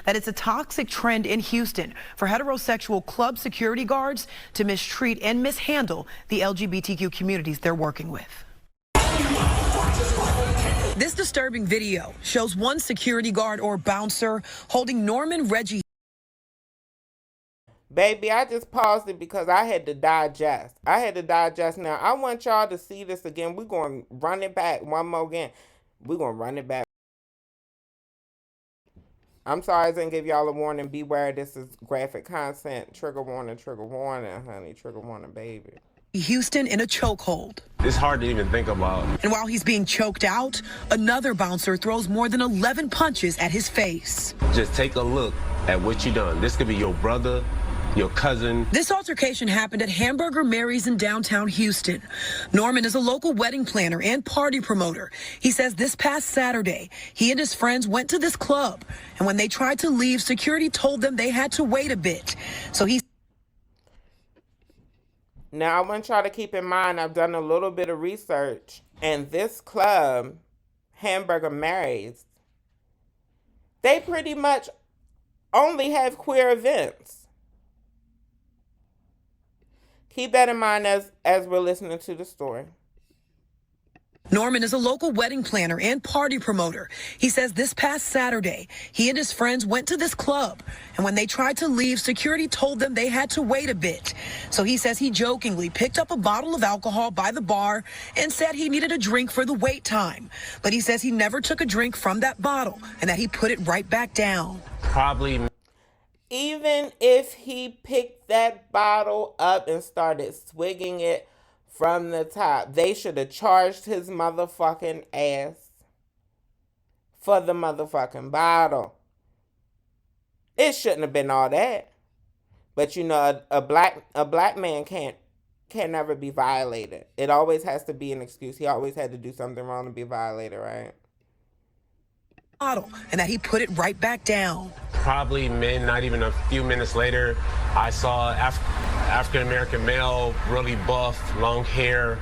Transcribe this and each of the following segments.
that it's a toxic trend in Houston for heterosexual club security guards to mistreat and mishandle the LGBTQ communities they're working with. This disturbing video shows one security guard or bouncer holding Reggi. Baby, I just paused it because I had to digest. Now, I want y'all to see this again. We're going to run it back one more again. We're going to run it back. I'm sorry I didn't give y'all a warning. Beware, this is graphic content. Trigger warning, honey. Trigger warning, baby. Houston in a chokehold. It's hard to even think about. And while he's being choked out, another bouncer throws more than 11 punches at his face. Just take a look at what you done. This could be your brother, your cousin. This altercation happened at Hamburger Mary's in downtown Houston. Norman is a local wedding planner and party promoter. He says this past Saturday, he and his friends went to this club, and when they tried to leave, security told them they had to wait a bit. So he... Now, I want y'all to keep in mind, I've done a little bit of research, and this club, Hamburger Mary's, they pretty much only have queer events. Keep that in mind as we're listening to the story. Norman is a local wedding planner and party promoter. He says this past Saturday, he and his friends went to this club, and when they tried to leave, security told them they had to wait a bit. So he says he jokingly picked up a bottle of alcohol by the bar and said he needed a drink for the wait time. But he says he never took a drink from that bottle and that he put it right back down. Probably. Even if he picked that bottle up and started swigging it from the top, they should have charged his motherfucking ass for the motherfucking bottle. It shouldn't have been all that. But you know, a black man can never be violated. It always has to be an excuse. He always had to do something wrong to be violated, right? Bottle, and that he put it right back down. Probably not even a few minutes later, I saw African-American male, really buff, long hair,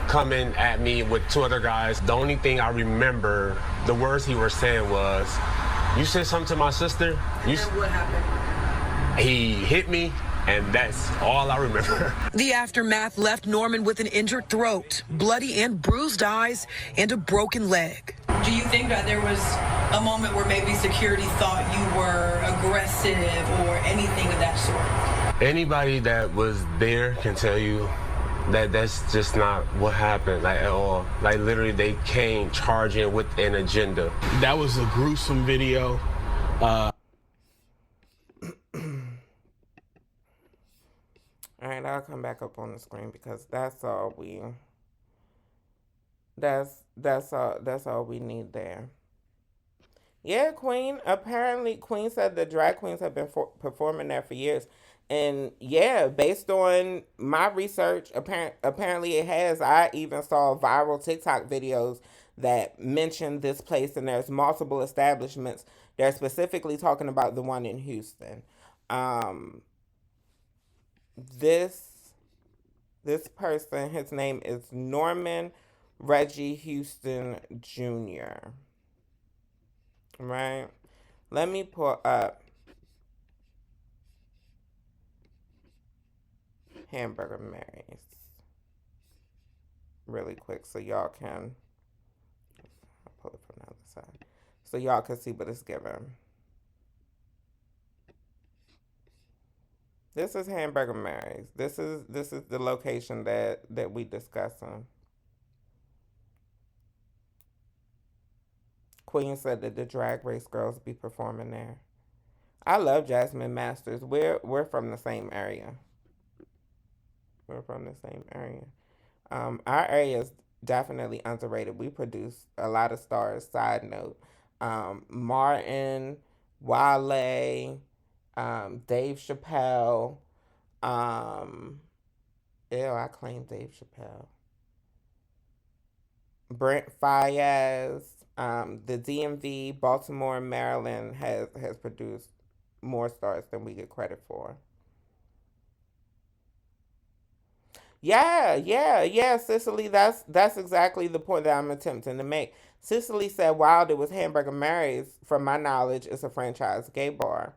coming at me with two other guys. The only thing I remember, the words he was saying was, "You said something to my sister?" And what happened? He hit me, and that's all I remember. The aftermath left Norman with an injured throat, bloody and bruised eyes, and a broken leg. Do you think that there was a moment where maybe security thought you were aggressive or anything of that sort? Anybody that was there can tell you that that's just not what happened, like, at all. Like, literally, they came charging with an agenda. That was a gruesome video. All right, I'll come back up on the screen because that's all we need there. Yeah, Queen. Apparently, Queen said the drag queens have been performing there for years. And yeah, based on my research, apparently it has. I even saw viral TikTok videos that mentioned this place, and there's multiple establishments. They're specifically talking about the one in Houston. This person, his name is Norman Reggi Houston Jr. Right? Let me pull up Hamburger Mary's really quick so y'all can, I'll pull it from the other side, so y'all can see what it's giving. This is Hamburger Mary's. This is the location that we discussing. Queen said that the Drag Race girls be performing there. I love Jasmine Masters. We're from the same area. Our area is definitely underrated. We produce a lot of stars. Side note, Martin, Wale, Dave Chappelle. I claim Dave Chappelle. Brent Fayez. The DMV, Baltimore, Maryland has produced more stars than we get credit for. Yeah, Cicely, that's exactly the point that I'm attempting to make. Cicely said Wild It was Hamburger Mary's, from my knowledge, is a franchise gay bar.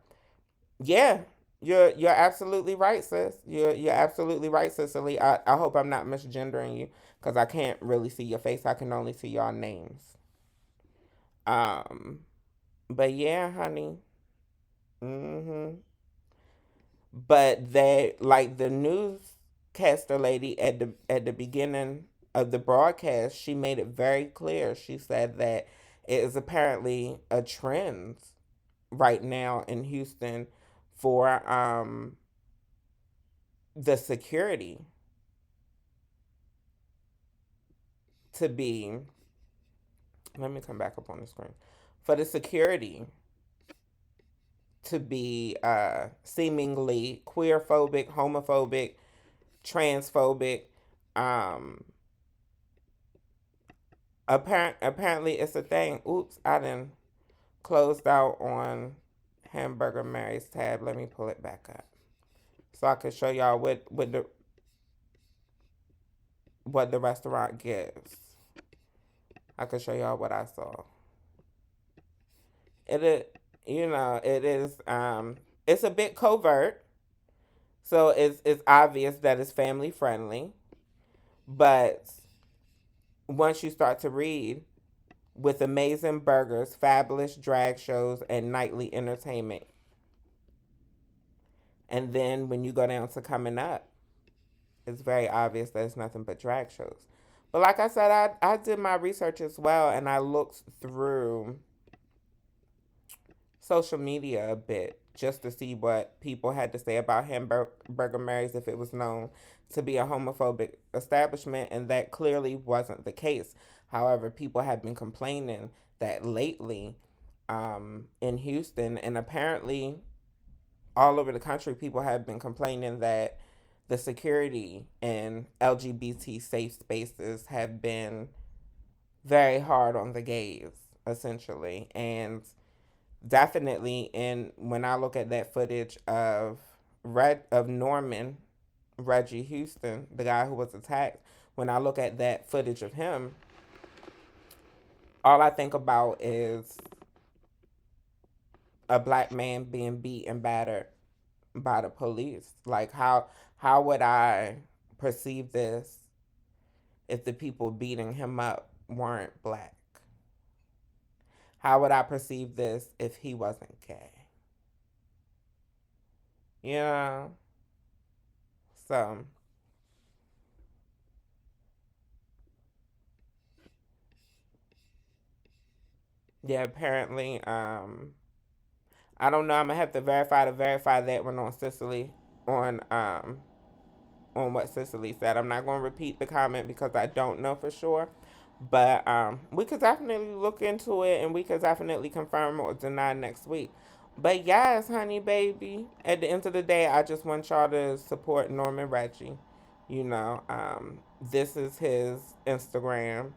Yeah, you're absolutely right, sis. You're absolutely right, Cicely. I hope I'm not misgendering you because I can't really see your face. I can only see your names. Um, but yeah, honey. Mhm. But they, like the newscaster lady at the beginning of the broadcast, she made it very clear. She said that it is apparently a trend right now in Houston for the security to be, let me come back up on the screen, for the security to be seemingly queer phobic, homophobic, transphobic. Um, apparently it's a thing. Oops, I done closed out on Hamburger Mary's tab. Let me pull it back up so I can show y'all what the restaurant gives. I can show y'all what I saw. It is, it is. It's a bit covert, so it's obvious that it's family friendly. But once you start to read, with amazing burgers, fabulous drag shows, and nightly entertainment. And then when you go down to coming up, it's very obvious that it's nothing but drag shows. But like I said, I did my research as well, and I looked through social media a bit just to see what people had to say about Hamburger Mary's, if it was known to be a homophobic establishment, and that clearly wasn't the case. However, people have been complaining that lately in Houston, and apparently all over the country, people have been complaining that the security in LGBT safe spaces have been very hard on the gays, essentially. And definitely, and when I look at that footage of Norman Reggie Houston, the guy who was attacked, when I look at that footage of him, all I think about is a black man being beat and battered by the police. Like how would I perceive this if the people beating him up weren't black? How would I perceive this if he wasn't gay? Yeah. So yeah, apparently, I don't know. I'm gonna have to verify that one on Cicely, on what Cicely said. I'm not gonna repeat the comment because I don't know for sure. But we could definitely look into it, and we could definitely confirm or deny next week. But yes, honey baby, at the end of the day, I just want y'all to support Norman Reggie. This is his Instagram.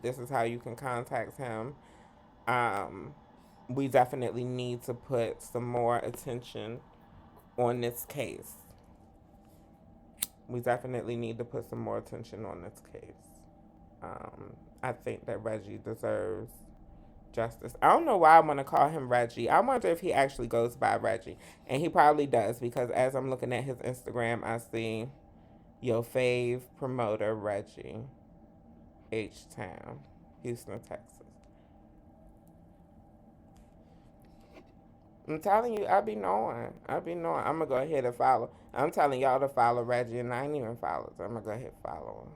This is how you can contact him. Um, we definitely need to put some more attention on this case. We definitely need to put some more attention on this case. I think that Reggie deserves justice. I don't know why I want to call him Reggie. I wonder if he actually goes by Reggie. And he probably does, because as I'm looking at his Instagram, I see your fave promoter, Reggie, H-Town, Houston, Texas. I'm telling you, I be knowing. I be knowing. I'm going to go ahead and follow. I'm telling y'all to follow Reggie, and I ain't even followed. So I'm going to go ahead and follow him.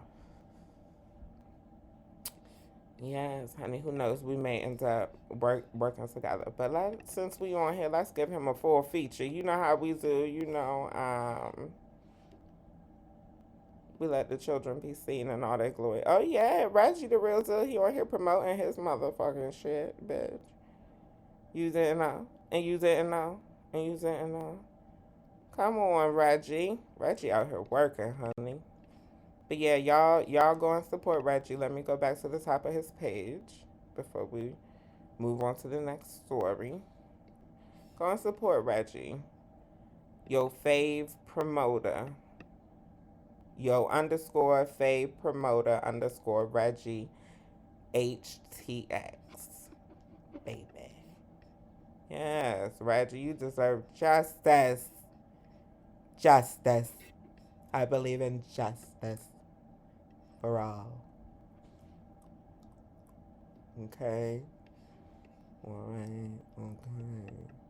Yes, honey. Who knows? We may end up working together. But since we on here, let's give him a full feature. You know how we do. We let the children be seen in all their glory. Oh yeah, Reggie the real deal. He on here promoting his motherfucking shit, bitch. You didn't know, and you didn't know, and you didn't know. Come on, Reggie. Reggie out here working, honey. But yeah, y'all go and support Reggie. Let me go back to the top of his page before we move on to the next story. Go and support Reggie. Yo fave promoter. Yo underscore fave promoter underscore Reggie HTX, baby. Yes, Reggie, you deserve justice. Justice. I believe in justice for all. Okay? Alright, okay.